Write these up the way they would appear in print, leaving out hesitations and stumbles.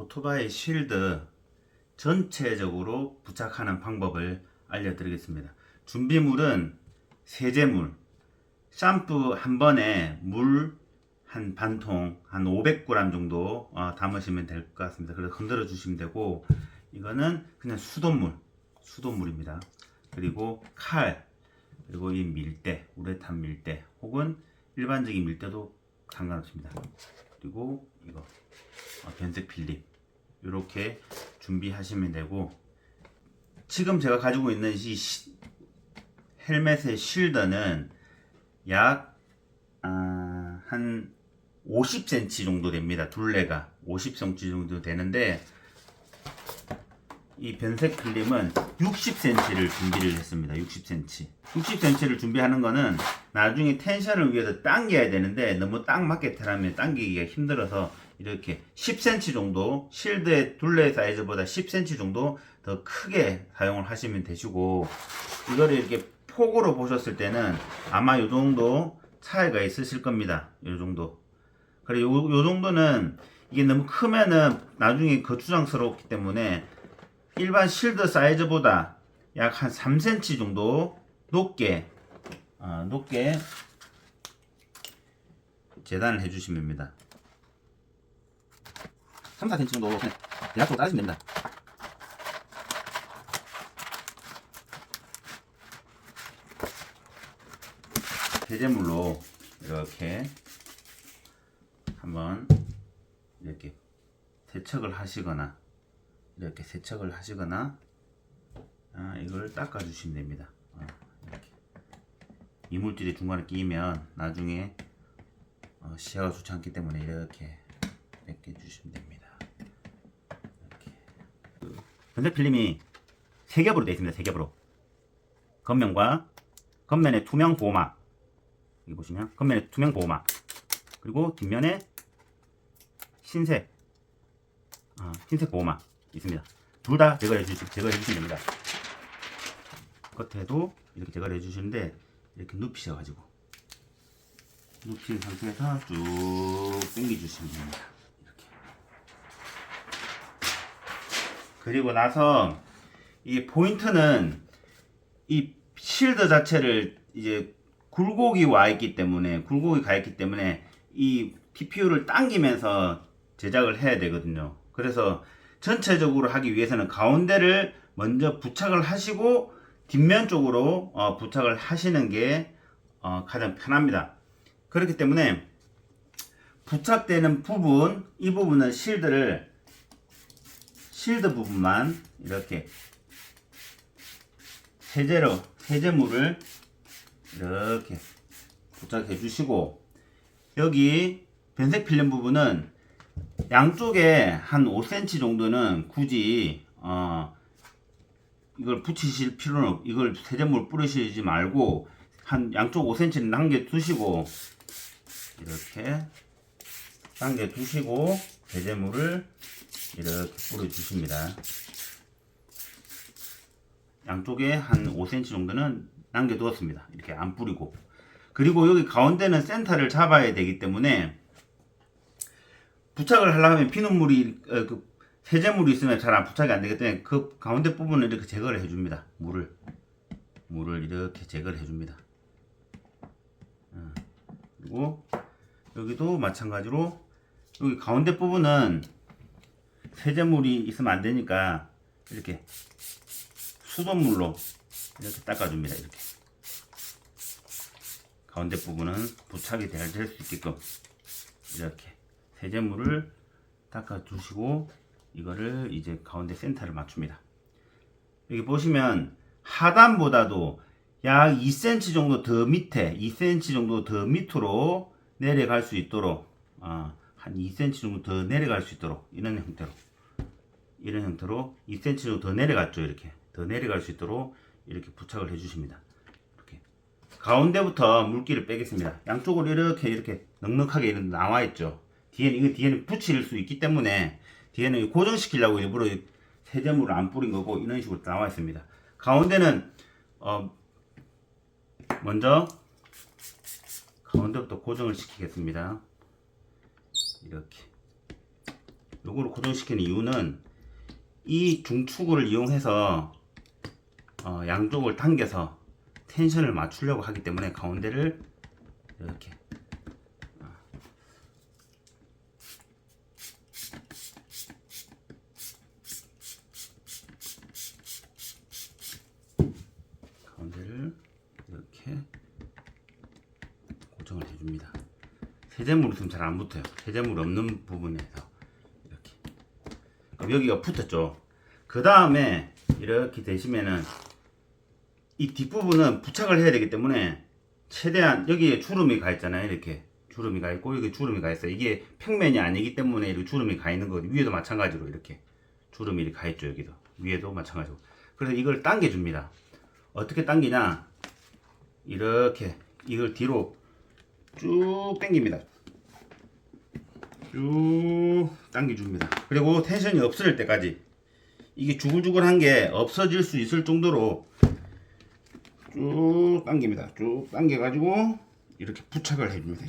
오토바이 쉴드 전체적으로 부착하는 방법을 알려드리겠습니다. 준비물은 세제물, 샴푸 한 번에 물 한 반통, 한 500g 정도 담으시면 될 것 같습니다. 그래서 건드려 주시면 되고, 이거는 그냥 수돗물입니다. 그리고 칼, 그리고 이 밀대, 우레탄 밀대, 혹은 일반적인 밀대도 상관없습니다. 그리고 이거 변색 필름, 이렇게 준비하시면 되고, 지금 제가 가지고 있는 이 헬멧의 쉴드는 약 한 50cm 정도 됩니다. 둘레가 50cm 정도 되는데, 이 변색 필름은 60cm를 준비를 했습니다. 60cm를 준비하는 거는 나중에 텐션을 위해서 당겨야 되는데, 너무 딱 맞게 테라면 당기기가 힘들어서 이렇게 10cm 정도, 실드의 둘레 사이즈보다 10cm 정도 더 크게 사용을 하시면 되시고, 이거를 이렇게 폭으로 보셨을 때는 아마 요 정도 차이가 있으실 겁니다. 요 정도. 그래, 요 정도는, 이게 너무 크면은 나중에 거추장스럽기 때문에 일반 실드 사이즈보다 약 한 3cm 정도 높게 재단을 해주시면 됩니다. 3, 4cm 정도 그냥 대략적으로 따르시면 됩니다. 세제물로 이렇게 한번 이렇게 세척을 하시거나 이걸 닦아 주시면 됩니다. 이렇게 이물질이 중간에 끼면 나중에 시야가 좋지 않기 때문에 이렇게 닦아 주시면 됩니다. 이렇게. 변색 필름이 3겹으로 되어 있습니다. 3겹으로. 겉면에 투명 보호막, 여기 보시면 겉면에 투명 보호막, 그리고 뒷면에 흰색 보호막 있습니다. 둘 다 제거해 주시면 됩니다. 겉에도 이렇게 제거를 해주시는데, 이렇게 눕히셔가지고 눕힌 상태에서 쭉 당겨주시면 됩니다. 이렇게. 그리고 나서 이 포인트는 이 실드 자체를 이제 굴곡이 가 있기 때문에 이 TPU를 당기면서 제작을 해야 되거든요. 그래서 전체적으로 하기 위해서는 가운데를 먼저 부착을 하시고 뒷면 쪽으로 부착을 하시는 게 가장 편합니다. 그렇기 때문에 부착되는 부분, 이 부분은 실드 부분만 이렇게 세제물을 이렇게 부착해 주시고, 여기 변색 필름 부분은 양쪽에 한 5cm 정도는 굳이 이걸 붙이실 필요는 없고, 이걸 세제물 뿌리시지 말고 한 양쪽 5cm는 남겨 두시고, 이렇게 남겨 두시고 세제물을 이렇게 뿌려 주십니다. 양쪽에 한 5cm 정도는 남겨 두었습니다. 이렇게 안 뿌리고. 그리고 여기 가운데는 센터를 잡아야 되기 때문에 부착을 하려면 피눈물이 세제물이 있으면 잘 안 부착이 안 되기 때문에 그 가운데 부분을 이렇게 제거를 해줍니다. 물을 이렇게 제거를 해줍니다. 그리고 여기도 마찬가지로 여기 가운데 부분은 세제물이 있으면 안 되니까 이렇게 수돗물로 이렇게 닦아줍니다. 이렇게 가운데 부분은 부착이 될 수 있게끔 이렇게 세제물을 닦아 주시고, 이거를 이제 가운데 센터를 맞춥니다. 여기 보시면 하단보다도 약 2cm 정도 더 밑에, 2cm 정도 더 밑으로 내려갈 수 있도록, 한 2cm 정도 더 내려갈 수 있도록, 이런 형태로 2cm 정도 더 내려갔죠. 이렇게 더 내려갈 수 있도록 이렇게 부착을 해 주십니다. 이렇게 가운데부터 물기를 빼겠습니다. 양쪽으로 이렇게 넉넉하게 나와 있죠. 뒤에는 붙일 수 있기 때문에 뒤에는 고정시키려고 일부러 세제물을 안 뿌린 거고, 이런 식으로 나와 있습니다. 가운데는 먼저 가운데부터 고정을 시키겠습니다. 이렇게 요거를 고정시키는 이유는 이 중축을 이용해서 양쪽을 당겨서 텐션을 맞추려고 하기 때문에 가운데를 이렇게 가운데를 이렇게 고정을 해줍니다. 세제물 있으면 잘 안 붙어요. 세제물 없는 부분에서 이렇게. 그럼 여기가 붙었죠. 그 다음에 이렇게 되시면은 이 뒷부분은 부착을 해야 되기 때문에 최대한 여기에 주름이 가 있잖아요. 이렇게 주름이 가 있고 여기 주름이 가 있어요. 이게 평면이 아니기 때문에 이렇게 주름이 가 있는 거거든요. 위에도 마찬가지로 이렇게 주름이 이렇게 가 있죠. 여기도 위에도 마찬가지로. 그래서 이걸 당겨 줍니다. 어떻게 당기냐, 이렇게 이걸 뒤로 쭉 당깁니다. 쭉 당겨줍니다. 그리고 텐션이 없어질 때까지, 이게 주글주글한 게 없어질 수 있을 정도로 쭉 당깁니다. 쭉 당겨가지고 이렇게 부착을 해줍니다.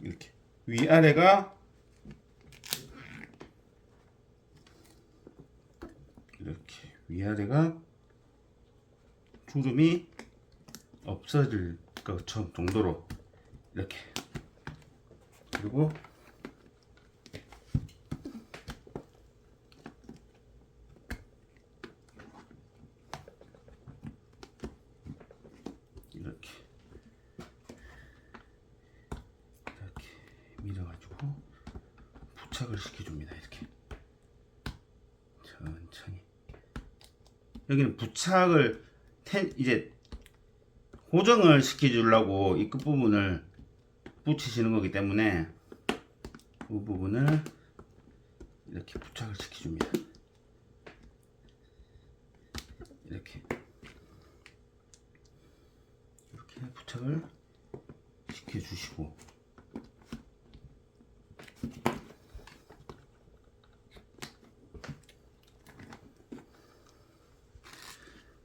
이렇게 위아래가 이렇게 위아래가 주름이 없어질 것 정도로 이렇게. 그리고 이렇게 밀어가지고 부착을 시켜줍니다. 이렇게 천천히. 여기는 부착을 이제 고정을 시켜주려고 이 끝부분을 붙이시는 거기 때문에 그 부분을 이렇게 부착을 시켜줍니다. 이렇게 부착을 시켜주시고,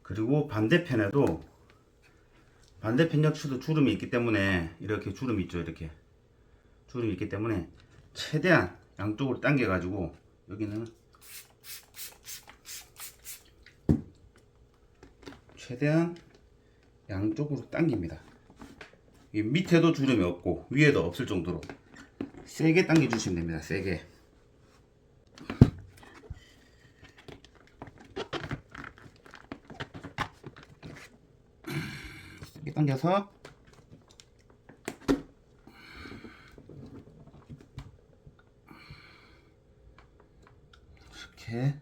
그리고 반대편 역시도 주름이 있기 때문에 이렇게 주름이 있죠. 이렇게 주름이 있기 때문에 최대한 양쪽으로 당겨 가지고 여기는 최대한 양쪽으로 당깁니다. 이 밑에도 주름이 없고 위에도 없을 정도로 세게 당겨 주시면 됩니다. 세게. 세게 당겨서 이렇게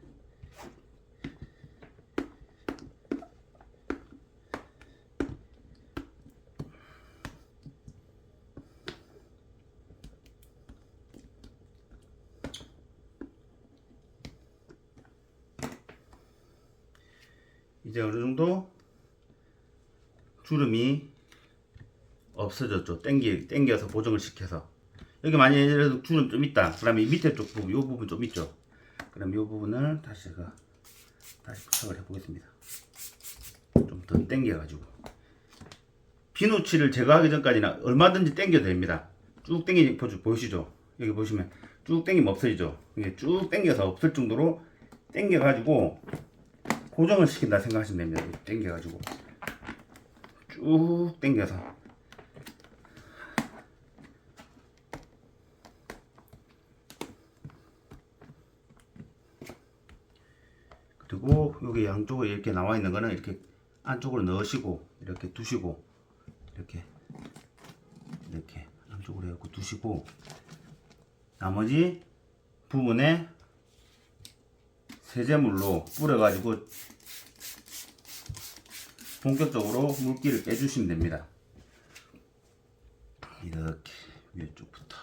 이제 어느 정도 주름이 없어졌죠. 당겨서 고정을 시켜서. 여기 만약에 주름 좀 있다. 그러면 이 밑에 쪽 부분, 이 부분 좀 있죠. 그럼 이 부분을 다시 부착을 해보겠습니다. 좀 더 당겨가지고. 비누칠을 제거하기 전까지는 얼마든지 당겨도 됩니다. 쭉 보이시죠? 여기 보시면 쭉 당기면 없어지죠. 이게 쭉 당겨서 없을 정도로 당겨가지고 고정을 시킨다 생각하시면 됩니다. 당겨가지고 쭉 당겨서. 그리고 여기 양쪽에 이렇게 나와 있는 거는 이렇게 안쪽으로 넣으시고 이렇게 두시고, 이렇게 안쪽으로 해갖고 두시고, 나머지 부분에 세제물로 뿌려가지고 본격적으로 물기를 빼주시면 됩니다. 이렇게 위쪽부터.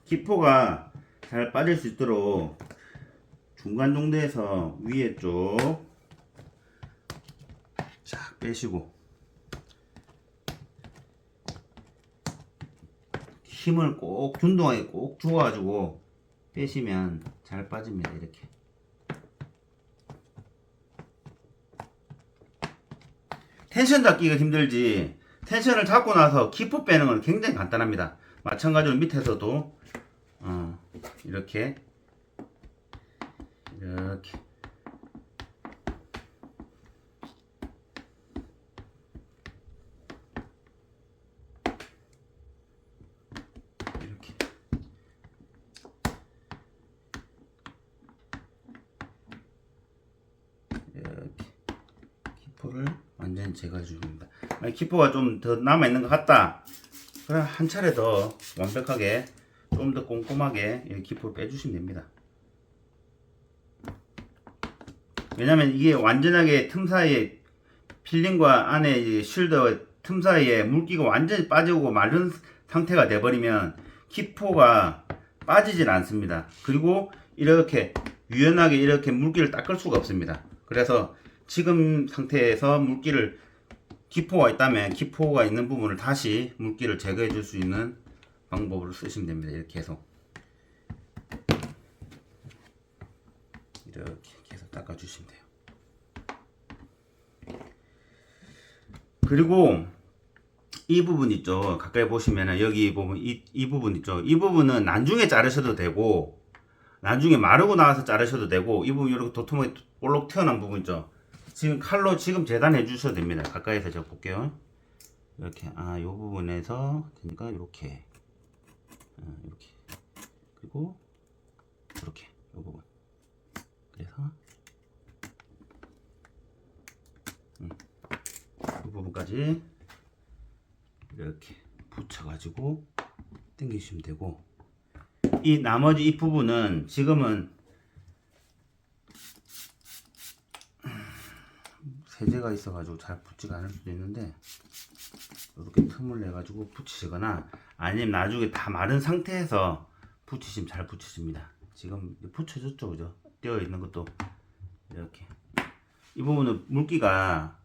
기포가 잘 빠질 수 있도록 중간 정도에서 위에 쪽 쫙 빼시고, 힘을 꼭 균등하게 꼭 주어가지고 빼시면 잘 빠집니다. 이렇게. 텐션 잡기가 힘들지 텐션을 잡고 나서 기포 빼는 건 굉장히 간단합니다. 마찬가지로 밑에서도 이렇게 이렇게 기포를 완전히 제거해 줍니다. 기포가 좀 더 남아 있는 것 같다. 그럼 한 차례 더 완벽하게 좀 더 꼼꼼하게 이 기포를 빼주시면 됩니다. 왜냐면 이게 완전하게 틈 사이에 필링과 안에 이 쉴더 틈 사이에 물기가 완전히 빠지고 마른 상태가 돼버리면 기포가 빠지질 않습니다. 그리고 이렇게 유연하게 이렇게 물기를 닦을 수가 없습니다. 그래서 지금 상태에서 물기를 기포가 있다면 기포가 있는 부분을 다시 물기를 제거해 줄 수 있는 방법으로 쓰시면 됩니다. 이렇게 해서 이렇게 계속 닦아 주시면 돼요. 그리고 이 부분 있죠. 가까이 보시면은 여기 부분 이 부분 있죠. 이 부분은 나중에 자르셔도 되고 나중에 마르고 나와서 자르셔도 되고 이 부분 이렇게 도톰하게 볼록 튀어나온 부분 있죠. 지금 칼로 지금 재단해 주셔도 됩니다. 가까이서 제가 볼게요. 이렇게 이 부분에서 그러니까 이렇게 이렇게 그리고 이렇게 이 부분 그래서 이 부분까지 이렇게 붙여가지고 당기시면 되고 이 나머지 이 부분은 지금은 세제가 있어가지고 잘 붙지가 않을 수도 있는데 이렇게 틈을 내가지고 붙이시거나 아니면 나중에 다 마른 상태에서 붙이시면 잘 붙여집니다. 지금 붙여졌죠, 그죠? 떼어 있는 것도 이렇게 이 부분은 물기가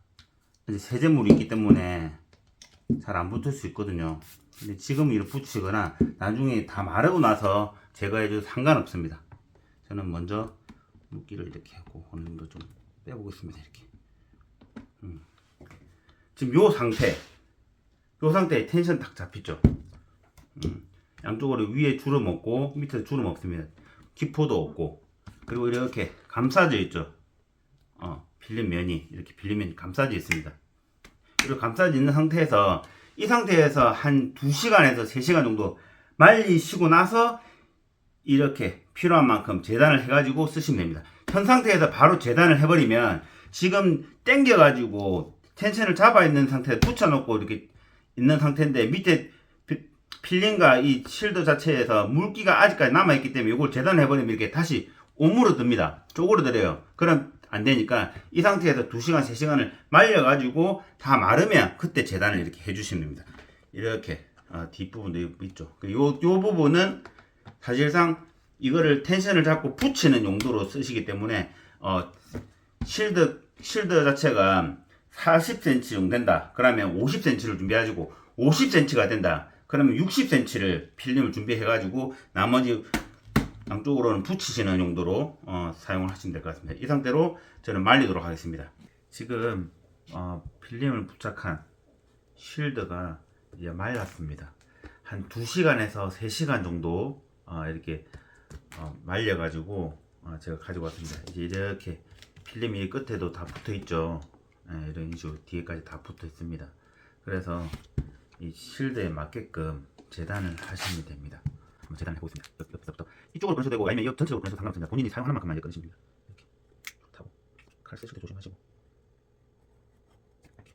이제 세제물이 있기 때문에 잘 안 붙을 수 있거든요. 근데 지금 이렇게 붙이거나 나중에 다 마르고 나서 제거해줘도 상관없습니다. 저는 먼저 물기를 이렇게 하고 어느 정도 좀 빼보겠습니다. 이렇게 지금 요 상태에 텐션 딱 잡히죠. 양쪽으로 위에 주름 없고 밑에 주름 없습니다. 기포도 없고 그리고 이렇게 감싸져 있죠. 빌린 면이 이렇게 빌린 면이 감싸져 있습니다. 이렇게 감싸져 있는 상태에서 이 상태에서 한 2시간에서 3시간 정도 말리시고 나서 이렇게 필요한 만큼 재단을 해가지고 쓰시면 됩니다. 현 상태에서 바로 재단을 해버리면 지금 당겨가지고 텐션을 잡아 있는 상태에 붙여놓고 이렇게 있는 상태인데 밑에 필링과 이 실드 자체에서 물기가 아직까지 남아있기 때문에 이걸 재단해버리면 이렇게 다시 오므러듭니다. 쪼그러들어요. 그럼 안 되니까 이 상태에서 2시간, 3시간을 말려가지고 다 마르면 그때 재단을 이렇게 해주시면 됩니다. 이렇게 뒷부분도 있죠. 요 부분은 사실상 이거를 텐션을 잡고 붙이는 용도로 쓰시기 때문에 실드 자체가 40cm 정도 된다. 그러면 50cm를 준비해가지고 50cm가 된다. 그러면 60cm를 필름을 준비해가지고 나머지 양쪽으로는 붙이시는 용도로 사용을 하시면 될 것 같습니다. 이 상태로 저는 말리도록 하겠습니다. 지금 필름을 부착한 쉴드가 이제 말랐습니다. 한 2시간에서 3시간 정도 이렇게 말려가지고 제가 가지고 왔습니다. 이제 이렇게 필름이 끝에도 다 붙어 있죠. 이런 식으로 뒤에까지 다 붙어 있습니다. 그래서 이 실드에 맞게끔 재단을 하시면 됩니다. 한번 재단을 해보겠습니다. 여기서부터 이쪽으로 끊으셔도 되고 아니면 이 전체적으로 끊으셔도 상관없습니다. 본인이 사용하는 만큼만 이제 끊으시면 됩니다. 이렇게 타고 칼 쓰실 때 조심하시고 이렇게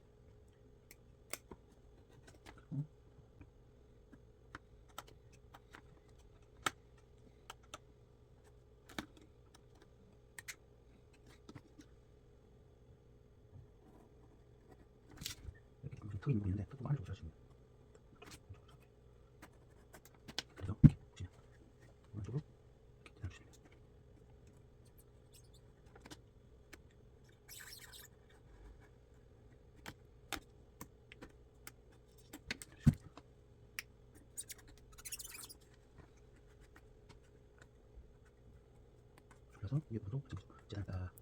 턱이 있는 부분인데 턱도 많이 조심하시면 그래서 이렇게 보시면 오른쪽으로 이렇게 재단해주시면 됩니다. 그래서 위에 부분도 재단다.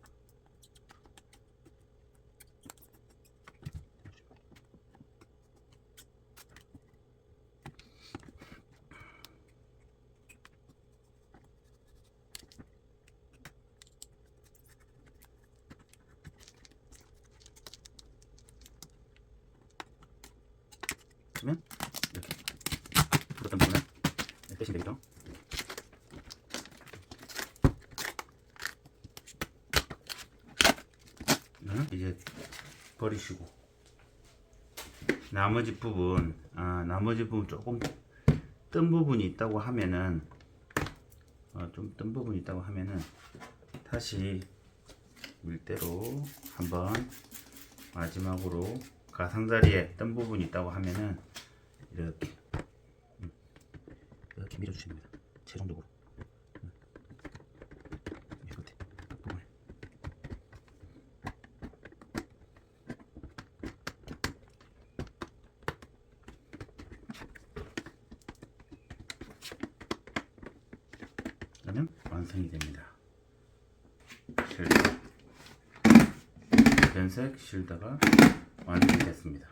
그러면 이렇게 묻었던 부분은 빼시면 되겠죠. 이제 버리시고 나머지 부분 조금 뜬 부분이 있다고 하면은 좀 뜬 부분이 있다고 하면은 다시 밀대로 한번 마지막으로 가장자리에 뜬 부분이 있다고 하면은 이렇게 밀어주시면 됩니다. 최종적으로 이 끝에 끝부분에 그러면 완성이 됩니다. 실드 변색 실드가 완성이 됐습니다.